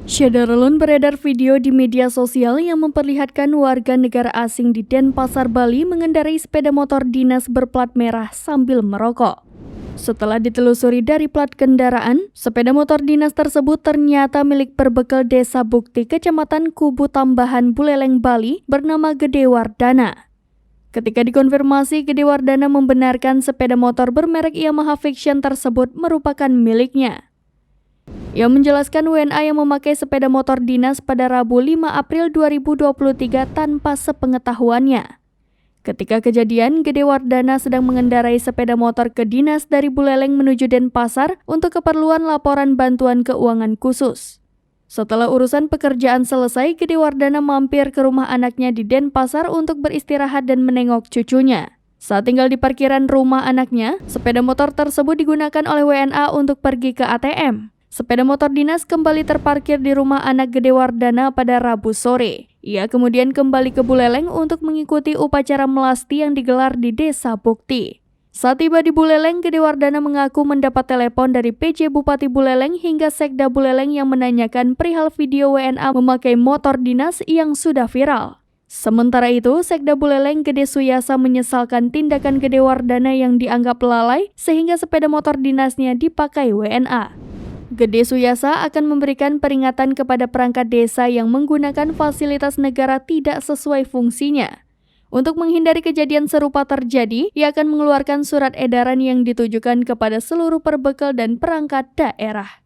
Syederlun beredar video di media sosial yang memperlihatkan warga negara asing di Denpasar, Bali mengendarai sepeda motor dinas berplat merah sambil merokok. Setelah ditelusuri dari plat kendaraan, sepeda motor dinas tersebut ternyata milik perbekal Desa Bukti, Kecamatan Kubu Tambahan, Buleleng, Bali, bernama Gede Wardana. Ketika dikonfirmasi, Gede Wardana membenarkan sepeda motor bermerek Yamaha Fiction tersebut merupakan miliknya. Ia menjelaskan WNA yang memakai sepeda motor dinas pada Rabu 5 April 2023 tanpa sepengetahuannya. Ketika kejadian, Gede Wardana sedang mengendarai sepeda motor ke dinas dari Buleleng menuju Denpasar untuk keperluan laporan bantuan keuangan khusus. Setelah urusan pekerjaan selesai, Gede Wardana mampir ke rumah anaknya di Denpasar untuk beristirahat dan menengok cucunya. Saat tinggal di parkiran rumah anaknya, sepeda motor tersebut digunakan oleh WNA untuk pergi ke ATM. Sepeda motor dinas kembali terparkir di rumah anak Gede Wardana pada Rabu sore. Ia kemudian kembali ke Buleleng untuk mengikuti upacara melasti yang digelar di Desa Bukti. Saat tiba di Buleleng, Gede Wardana mengaku mendapat telepon dari PJ Bupati Buleleng hingga Sekda Buleleng yang menanyakan perihal video WNA memakai motor dinas yang sudah viral. Sementara itu, Sekda Buleleng Gede Suyasa menyesalkan tindakan Gede Wardana yang dianggap lalai sehingga sepeda motor dinasnya dipakai WNA. Gede Suyasa akan memberikan peringatan kepada perangkat desa yang menggunakan fasilitas negara tidak sesuai fungsinya. Untuk menghindari kejadian serupa terjadi, ia akan mengeluarkan surat edaran yang ditujukan kepada seluruh perbekal dan perangkat daerah.